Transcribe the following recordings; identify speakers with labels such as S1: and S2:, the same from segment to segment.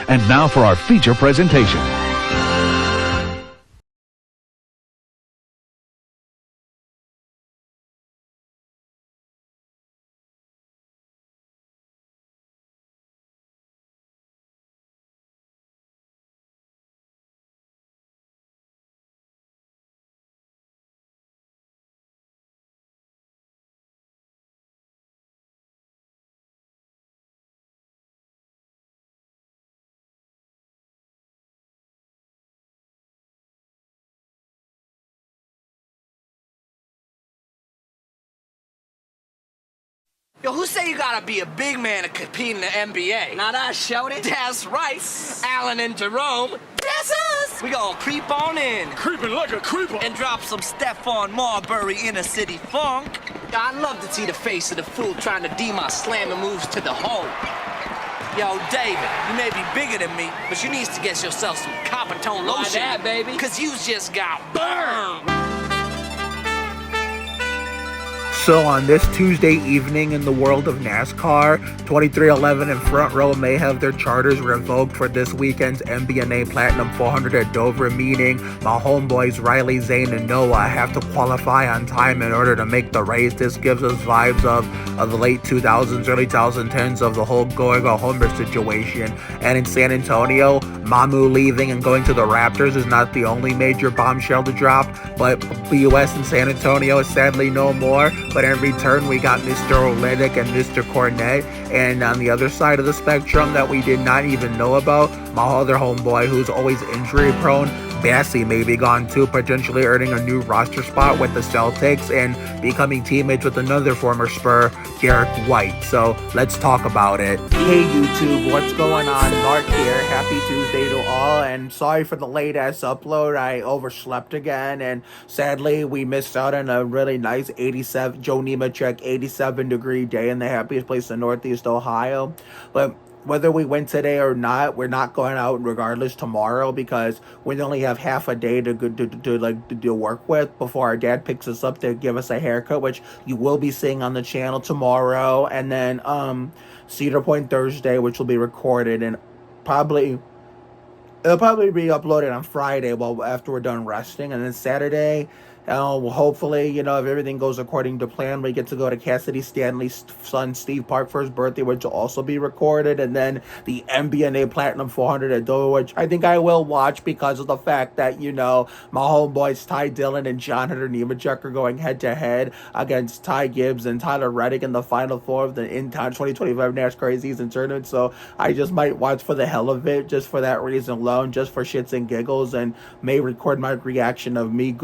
S1: And now for our feature presentation.
S2: Yo, who say you gotta be a big man to compete in the NBA?
S3: Not us, Shorty.
S2: That's right. Allen and Jerome. That's us. We gonna creep on in.
S4: Creeping like a creeper.
S2: And drop some Stephon Marbury inner city funk. I'd love to see the face of the fool trying to D my slamming moves to the hole. Yo, David, you may be bigger than me, but you need to get yourself some copper tone lotion.
S3: Why that, baby?
S2: Cause you just got burned.
S5: So on this Tuesday evening in the world of NASCAR, 2311 and Front Row may have their charters revoked for this weekend's MBNA Platinum 400 at Dover, meaning my homeboys Riley, Zane, and Noah have to qualify on time in order to make the race. This gives us vibes of the late 2000s, early 2010s of the whole going a homer situation. And in San Antonio, Mamu leaving and going to the Raptors is not the only major bombshell to drop, but B-Wes in San Antonio is sadly no more. But in return, we got Mr. Olynyk and Mr. Kornet. And on the other side of the spectrum that we did not even know about, my other homeboy who's always injury prone, Bassie may be gone too, potentially earning a new roster spot with the Celtics and becoming teammates with another former Spur, Derek White. So let's talk about it. Hey YouTube, what's going on? Mark here. Happy Tuesday to all, and sorry for the late ass upload. I overslept again, and sadly we missed out on a really nice 87 Joe Nemechek 87-degree day in the happiest place in Northeast Ohio. But whether we win today or not, we're not going out regardless tomorrow because we only have half a day to work with before our dad picks us up to give us a haircut, which you will be seeing on the channel tomorrow, and then Cedar Point Thursday, which will be recorded, and it'll probably be uploaded on Friday after we're done resting, and then Saturday. Hopefully, if everything goes according to plan, we get to go to Cassidy Stanley's son Steve Park for his birthday, which will also be recorded, and then the MBNA Platinum 400 at Dover, which I think I will watch because of the fact that, my homeboys Ty Dillon and John Hunter Nemechek are going head-to-head against Ty Gibbs and Tyler Reddick in the Final Four of the in-town 2025 NASCAR season tournament, so I just might watch for the hell of it, just for that reason alone, just for shits and giggles, and may record my reaction of me,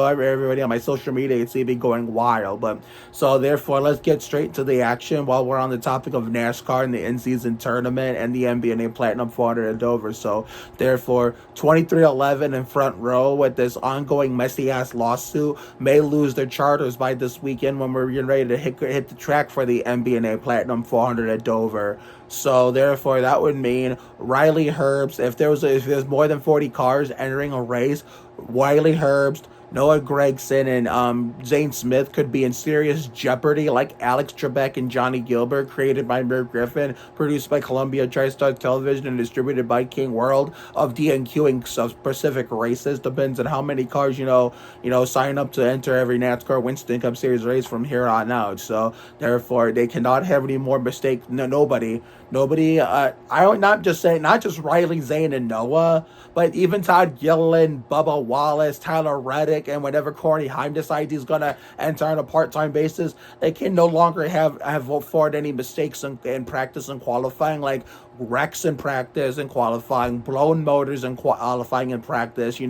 S5: everybody on my social media and see me going wild. But so therefore, let's get straight into the action while we're on the topic of NASCAR and the in-season tournament and the MBNA Platinum 400 at Dover. So therefore, 2311 and Front Row with this ongoing messy ass lawsuit may lose their charters by this weekend when we're getting ready to hit the track for the MBNA Platinum 400 at Dover. So therefore, that would mean Riley Herbst, if there's more than 40 cars entering a race, Riley Herbst, Noah Gragson, and Zane Smith could be in serious jeopardy, like Alex Trebek and Johnny Gilbert, created by Merv Griffin, produced by Columbia TriStar Television, and distributed by King World, of DNQing specific races. Depends on how many cars, sign up to enter every NASCAR Winston Cup Series race from here on out. So therefore, they cannot have any more mistakes. Nobody. Not just Riley, Zane, and Noah, but even Todd Gilliland, Bubba Wallace, Tyler Reddick, and whenever Corey Heim decides he's going to enter on a part-time basis, they can no longer have afford any mistakes in practice and qualifying, like wrecks in practice and qualifying, blown motors and qualifying in practice,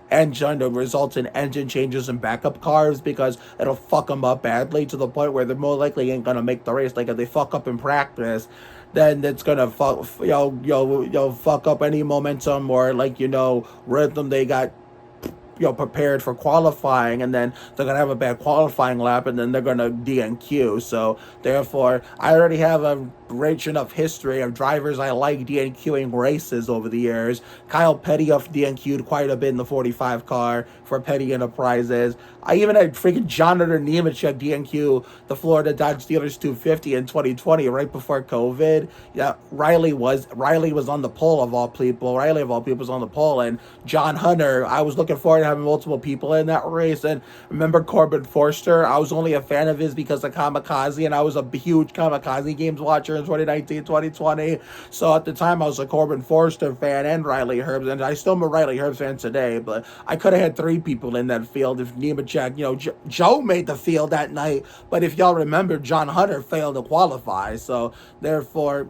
S5: engine to result in engine changes and backup cars, because it'll fuck them up badly to the point where they're more likely ain't going to make the race. Like if they fuck up in practice, then it's gonna fuck up any momentum or rhythm they got prepared for qualifying, and then they're gonna have a bad qualifying lap, and then they're gonna DNQ. So therefore, I already have a rich enough history of drivers I like DNQing races over the years. Kyle Petty DNQ'd quite a bit in the 45 car for Petty Enterprises. I even had freaking John Hunter Nemechek DNQ the Florida Dodge Steelers 250 in 2020, right before COVID. Yeah, Riley was on the pole of all people. Riley of all people was on the pole, and John Hunter. I was looking forward to having multiple people in that race. And remember Corbin Forster? I was only a fan of his because of Kamikaze, and I was a huge Kamikaze games watcher in 2019, 2020. So at the time, I was a Corbin Forster fan and Riley Herbst, and I still am a Riley Herbst fan today. But I could have had 3 people in that field if Nemechek, Joe made the field that night. But if y'all remember, John Hunter failed to qualify. So therefore,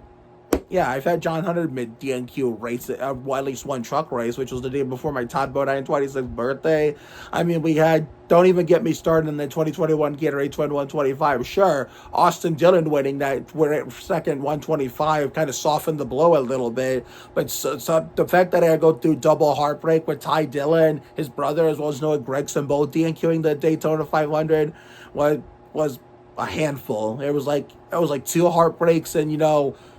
S5: yeah, I've had John Hunter mid DNQ race, at least one truck race, which was the day before my Todd Bodine 26th birthday. I mean, we had, don't even get me started in the 2021 Gatorade 2125. Sure, Austin Dillon winning that second 125 kind of softened the blow a little bit, but so the fact that I had to go through double heartbreak with Ty Dillon, his brother, as well as Noah Gregson, both DNQing the Daytona 500 was a handful. It was like 2 heartbreaks, and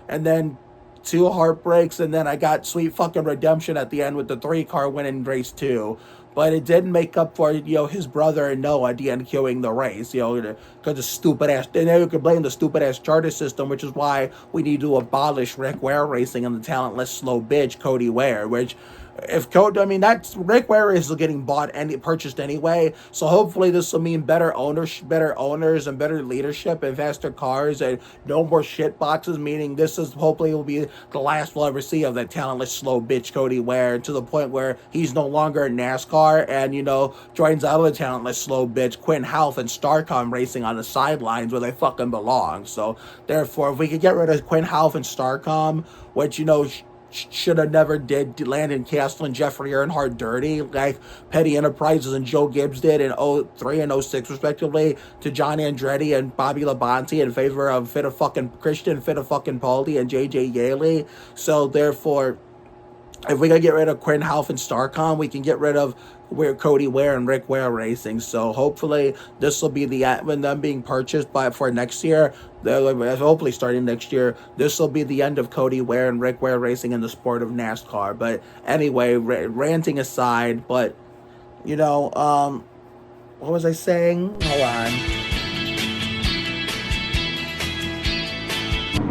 S5: and then 2 heartbreaks, and then I got sweet fucking redemption at the end with the 3-car win in race 2. But it didn't make up for, his brother and Noah DNQing the race, because of stupid ass. And then you could blame the stupid ass charter system, which is why we need to abolish Rick Ware racing and the talentless slow bitch Cody Ware, which. That's Rick Ware is getting bought and purchased anyway. So hopefully this will mean better owners, and better leadership and faster cars and no more shit boxes. Meaning this is hopefully will be the last we'll ever see of that talentless slow bitch Cody Ware, to the point where he's no longer in NASCAR and joins other talentless slow bitch Quinn Half and Starcom racing on the sidelines where they fucking belong. So therefore, if we could get rid of Quinn Half and Starcom, which should have never did Landon Castle and Jeffrey Earnhardt dirty like Petty Enterprises and Joe Gibbs did in 03 and 06 respectively to John Andretti and Bobby Labonte in favor of Christian Fittipaldi and JJ Yaley. So therefore, if we can get rid of Quinn Half and Starcom, we can get rid of Cody Ware and Rick Ware racing. So hopefully this will be when them being purchased for next year. Hopefully starting next year, this will be the end of Cody Ware and Rick Ware racing in the sport of NASCAR. But anyway, ranting aside, but what was I saying? Hold on.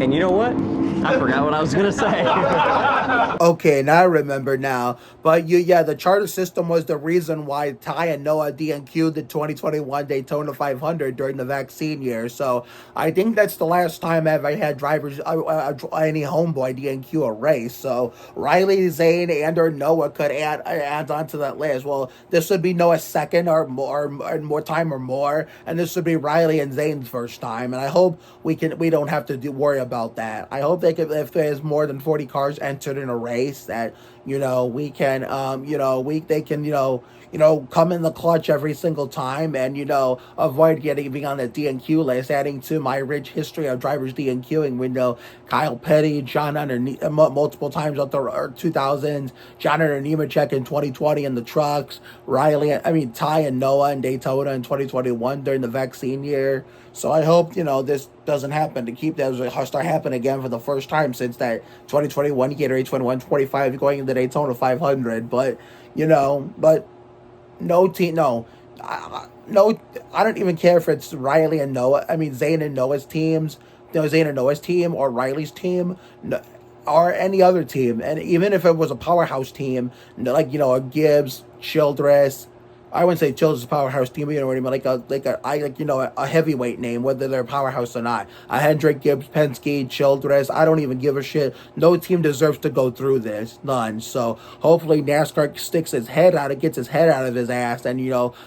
S3: And you know what? I forgot what I was going to say.
S5: Okay, now I remember now. But the charter system was the reason why Ty and Noah DNQ'd the 2021 Daytona 500 during the vaccine year. So I think that's the last time I've had drivers, any homeboy DNQ a race. So Riley, Zane, and/or Noah could add on to that list. Well, this would be Noah's second or more time or more, and this would be Riley and Zane's first time. And I hope we don't have to worry about that. I hope they could, if there's more than 40 cars entered in a race, that we can they can come in the clutch every single time and avoid being on the DNQ list. Adding to my rich history of drivers DNQing, we know Kyle Petty, John Hunter multiple times up the 2000s, John Hunter Nemechek in 2020 in the trucks, Ty and Noah in Daytona in 2021 during the vaccine year. So I hope this doesn't happen, to keep that start happening again for the first time since that 2021 Gatorade 2125 going into Daytona 500. But but no team, no, I don't even care if it's Riley and Noah. Zane and Noah's teams, Zane and Noah's team or Riley's team. Or any other team, and even if it was a powerhouse team, like a Gibbs, Childress, I wouldn't say Childress is a powerhouse team, but what I mean, a heavyweight name, whether they're a powerhouse or not. A Hendrick, Gibbs, Penske, Childress, I don't even give a shit. No team deserves to go through this, none. So hopefully NASCAR gets his head out of his ass, and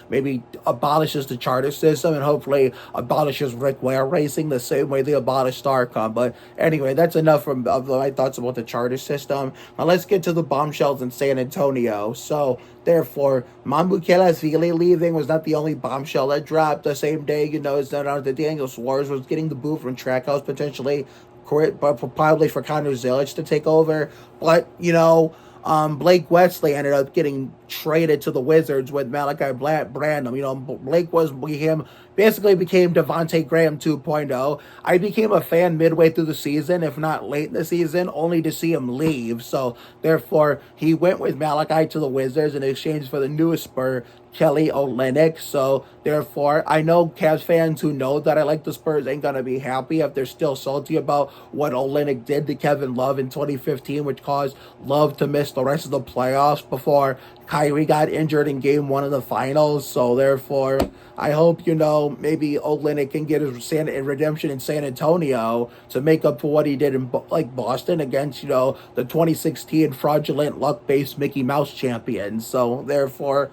S5: maybe abolishes the charter system, and hopefully abolishes Rick Ware racing the same way they abolished Starcom. But anyway, that's enough of my thoughts about the charter system. Now let's get to the bombshells in San Antonio. So therefore, Mambukelasvili leaving was not the only bombshell that dropped the same day. It's that the Daniel Suarez was getting the boot from Trackhouse, potentially, probably for Connor Zilic to take over. But, Blake Wesley ended up getting traded to the Wizards with Malachi Branham. You know, Blake became Devontae Graham 2.0. I became a fan midway through the season, if not late in the season, only to see him leave. So therefore, he went with Malachi to the Wizards in exchange for the newest Spur, Kelly Olynyk. So therefore, I know Cavs fans who know that I like the Spurs ain't gonna be happy if they're still salty about what Olynyk did to Kevin Love in 2015, which caused Love to miss the rest of the playoffs before Kyrie got injured in game 1 of the finals. So therefore, I hope, you know, maybe Olynyk can get his redemption in San Antonio to make up for what he did in Boston against, you know, the 2016 fraudulent luck-based Mickey Mouse champions. So therefore,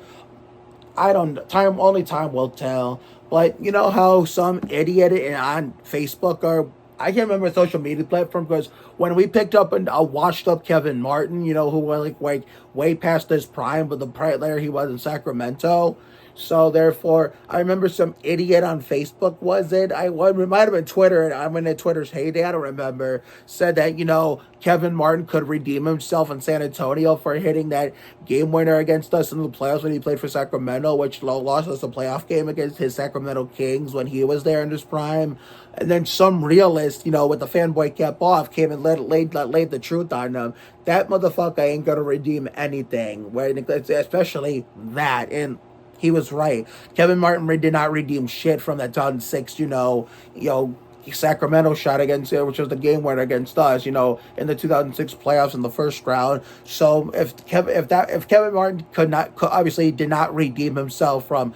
S5: only time will tell. But you know how some idiot on Facebook, or I can't remember a social media platform, because when we picked up a washed up Kevin Martin, you know, who went like way past his prime, but the player he was in Sacramento. So therefore, I remember some idiot on Facebook, it might have been Twitter, and I'm in Twitter's heyday, I don't remember, said that, you know, Kevin Martin could redeem himself in San Antonio for hitting that game winner against us in the playoffs when he played for Sacramento, which lost us a playoff game against his Sacramento Kings when he was there in his prime. And then some realist, you know, with the fanboy cap off, came and laid the truth on him. That motherfucker ain't gonna redeem anything, especially that. And he was right. Kevin Martin did not redeem shit from that 2006, Sacramento shot against it, which was the game winner against us, you know, in the 2006 playoffs in the first round. So if Kevin Martin obviously did not redeem himself from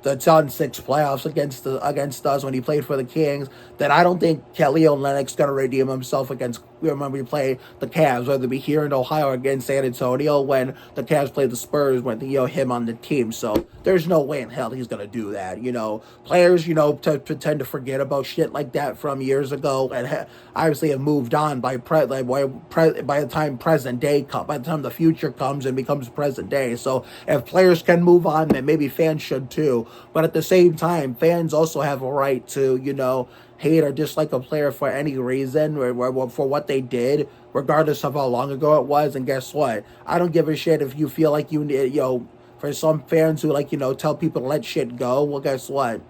S5: the 2006 playoffs against us when he played for the Kings, then I don't think Kelly Olynyk's going to redeem himself against, when we play the Cavs, whether it be here in Ohio or against San Antonio when the Cavs play the Spurs with, you know, him on the team. So there's no way in hell he's going to do that. You know, players, you know, tend to forget about shit like that from years ago and obviously have moved on by the time present day by the time the future comes and becomes present day. So if players can move on, then maybe fans should too. But at the same time, fans also have a right to, you know, hate or dislike a player for any reason or for what they did, regardless of how long ago it was. And guess what? I don't give a shit if you feel like you need, you know, for some fans who, like, you know, tell people to let shit go. Well, guess what?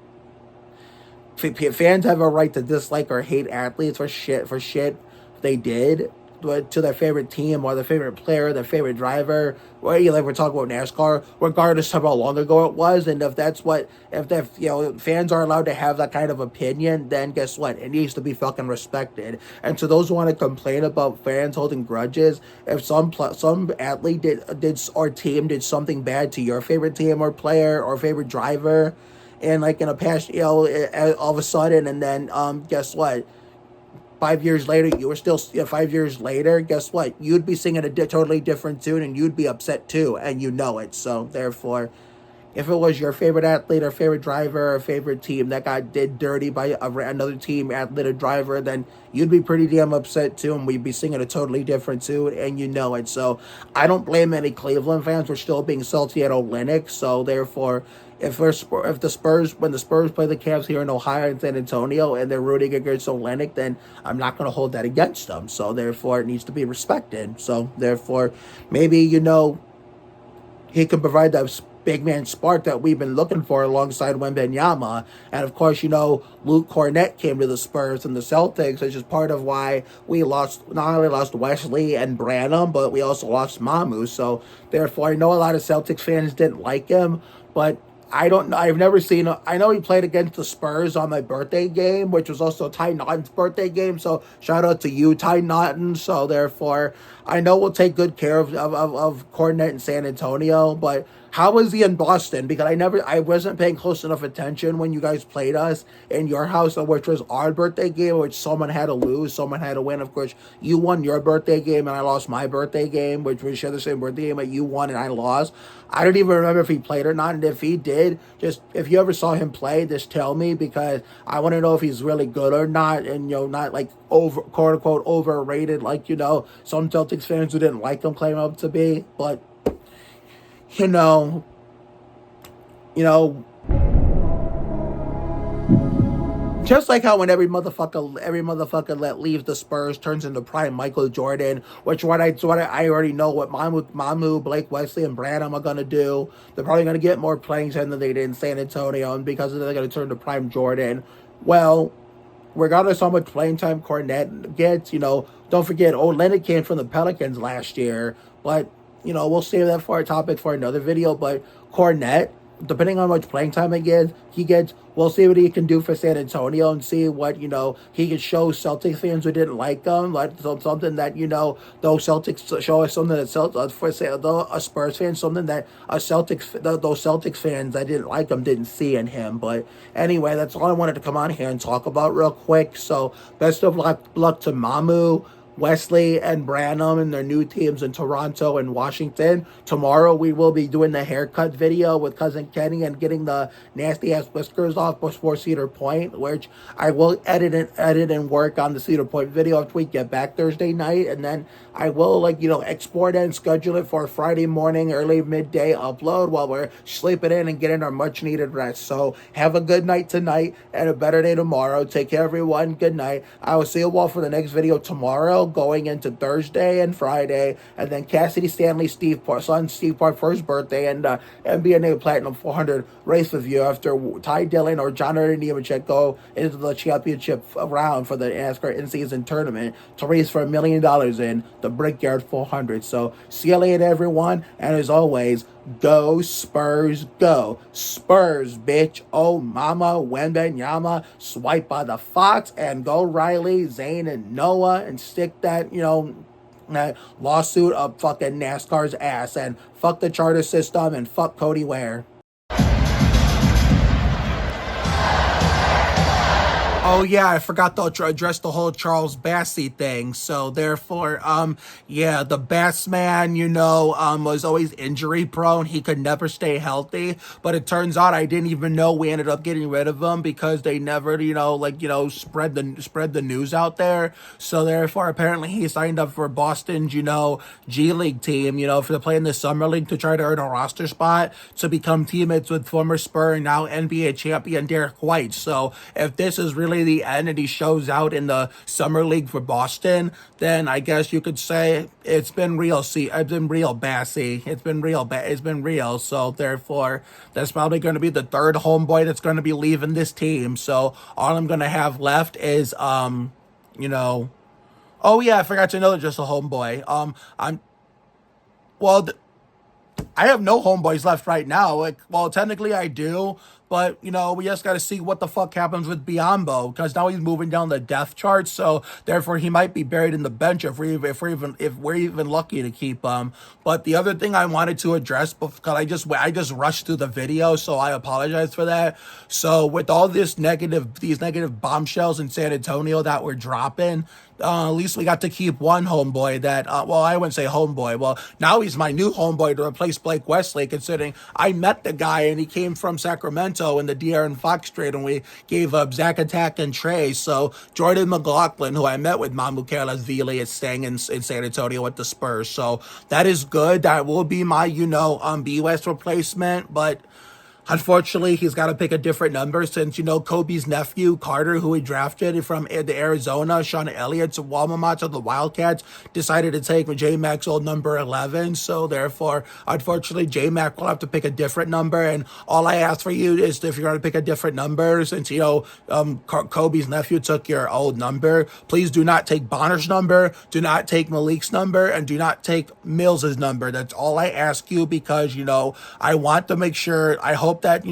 S5: Fans have a right to dislike or hate athletes for shit they did to their favorite team or their favorite player, their favorite driver, or like we're talking about NASCAR, regardless of how long ago it was. And if you know, fans are allowed to have that kind of opinion, then guess what? It needs to be fucking respected. And to those who want to complain about fans holding grudges, if some athlete did or team did something bad to your favorite team or player or favorite driver, and like in a past, you know, all of a sudden, and then guess what? 5 years later, you were still 5 years later. Guess what? You'd be singing a totally different tune, and you'd be upset too, and you know it. So therefore, if it was your favorite athlete or favorite driver or favorite team that did dirty by another team, athlete or driver, then you'd be pretty damn upset too, and we'd be singing a totally different tune, and you know it. So I don't blame any Cleveland fans for still being salty at Olynyk. So therefore, when the Spurs play the Cavs here in Ohio and San Antonio and they're rooting against Olynyk, then I'm not going to hold that against them. So therefore, it needs to be respected. So therefore, maybe, you know, he can provide that big man spark that we've been looking for alongside Wembanyama. And of course, you know, Luke Kornet came to the Spurs and the Celtics, which is part of why we not only lost Wesley and Branham, but we also lost Mamu. So therefore, I know a lot of Celtics fans didn't like him, but I don't know. I've never seen. I know he played against the Spurs on my birthday game, which was also Ty Naughton's birthday game. So shout out to you, Ty Naughton. So therefore, I know we'll take good care of Kornet in San Antonio. But how was he in Boston? Because I wasn't paying close enough attention when you guys played us in your house, which was our birthday game, which someone had to lose, someone had to win. Of course, you won your birthday game and I lost my birthday game, which we share the same birthday game, but you won and I lost. I don't even remember if he played or not, and if he did, just if you ever saw him play, just tell me, because I want to know if he's really good or not, and, you know, not like quote unquote overrated, like, you know, some Celtics fans who didn't like him claim him to be. But you know, Just like how when every motherfucker that leaves the Spurs turns into prime Michael Jordan, which I already know what Mamu, Blake Wesley, and Branham are gonna do. They're probably gonna get more playing time than they did in San Antonio, and because they're gonna turn to prime Jordan. Well, regardless how much playing time Kornet gets, don't forget Olynyk came from the Pelicans last year, but we'll save that for a topic for another video. But Kornet, depending on how much playing time he gets, we'll see what he can do for San Antonio and see what, he can show Celtics fans who didn't like him, like something that, those Celtics show us something that a Spurs fan, something that those Celtics fans that didn't like him didn't see in him. But anyway, that's all I wanted to come on here and talk about real quick. So best of luck to Mamu, Wesley, and Branham and their new teams in Toronto and Washington. Tomorrow we will be doing the haircut video with Cousin Kenny and getting the nasty ass whiskers off before Cedar Point, which I will edit and work on the Cedar Point video after we get back Thursday night, and then I will export it and schedule it for a Friday morning, early midday upload while we're sleeping in and getting our much needed rest. So have a good night tonight and a better day tomorrow. Take care, everyone. Good night. I will see you all for the next video tomorrow, going into Thursday and Friday, and then Cassidy Stanley's Steve Park first birthday, and NBA Platinum 400 race review after Ty Dillon or John Hunter Nemechek go into the championship round for the NASCAR in-season tournament to race for $1 million in the Brickyard 400. So see you later, everyone, and as always, go Spurs, go Spurs, bitch. Oh mama, Wembenyama, swipe by the Fox, and go Riley, Zane, and Noah, and stick that that lawsuit up fucking NASCAR's ass, and fuck the charter system, and fuck Cody Ware. Oh yeah, I forgot to address the whole Charles Bassey thing. So therefore, the Bass man, was always injury prone. He could never stay healthy. But it turns out I didn't even know we ended up getting rid of him because they never, spread the news out there. So therefore, apparently he signed up for Boston's, G League team, for playing the Summer League to try to earn a roster spot to become teammates with former Spur and now NBA champion Derek White. So if this is really the end and he shows out in the Summer League for Boston, then I guess you could say it's been real. It's been real, Bassy. It's been real. So therefore, that's probably going to be the third homeboy that's going to be leaving this team. So all I'm going to have left is, oh yeah, I forgot to know they're just a homeboy. I have no homeboys left right now. Technically I do, but, we just got to see what the fuck happens with Biombo, because now he's moving down the depth chart, so therefore he might be buried in the bench if we're even lucky to keep him. But the other thing I wanted to address, because I just rushed through the video, so I apologize for that. So with all these negative bombshells in San Antonio that we're dropping, at least we got to keep one homeboy that, I wouldn't say homeboy. Well, now he's my new homeboy to replace Blake Wesley, considering I met the guy and he came from Sacramento in the De'Aaron Fox trade, and we gave up Zach Attack and Trey. So Jordan McLaughlin, who I met with Mamu Vili, is staying in San Antonio with the Spurs. So that is good. That will be my, B-Wes replacement, but unfortunately, he's got to pick a different number since, Kobe's nephew, Carter, who he drafted from the Arizona, Sean Elliott to Walmart to the Wildcats, decided to take J-Mac's old number 11. So therefore, unfortunately, J-Mac will have to pick a different number. And all I ask for you is if you're going to pick a different number, since, Kobe's nephew took your old number, please do not take Bonner's number, do not take Malik's number, and do not take Mills's number. That's all I ask you because, I want to make sure, I hope that,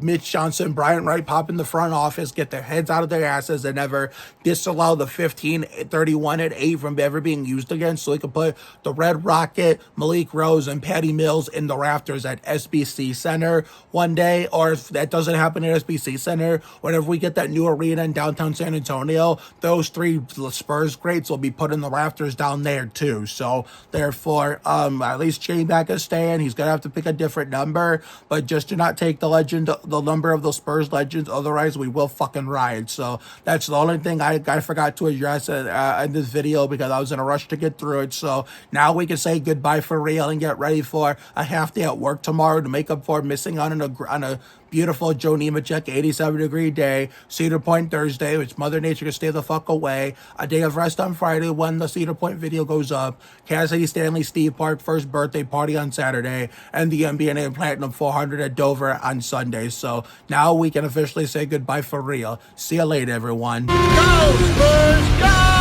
S5: Mitch Johnson, Brian Wright pop in the front office, get their heads out of their asses, and never disallow the 15-31 at 8 from ever being used again, so we can put the Red Rocket, Malik Rose, and Patty Mills in the rafters at SBC Center one day. Or if that doesn't happen at SBC Center, whenever we get that new arena in downtown San Antonio, those three Spurs greats will be put in the rafters down there too. So therefore, at least J-Mac is staying. He's gonna have to pick a different number, but just do not take the number of those Spurs legends, otherwise we will fucking riot. So that's the only thing I forgot to address in this video because I was in a rush to get through it. So now we can say goodbye for real and get ready for a half day at work tomorrow to make up for missing on a Beautiful Joe Nemechek, 87-degree day. Cedar Point Thursday, which Mother Nature can stay the fuck away. A day of rest on Friday when the Cedar Point video goes up. Cassidy Stanley Steve Park first birthday party on Saturday. And the NBA Platinum 400 at Dover on Sunday. So now we can officially say goodbye for real. See you later, everyone.
S4: Go, Spurs, go!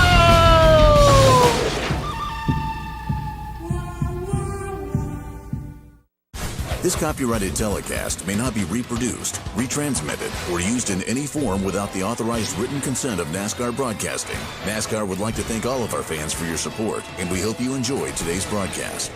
S6: This copyrighted telecast may not be reproduced, retransmitted, or used in any form without the authorized written consent of NASCAR Broadcasting. NASCAR would like to thank all of our fans for your support, and we hope you enjoyed today's broadcast.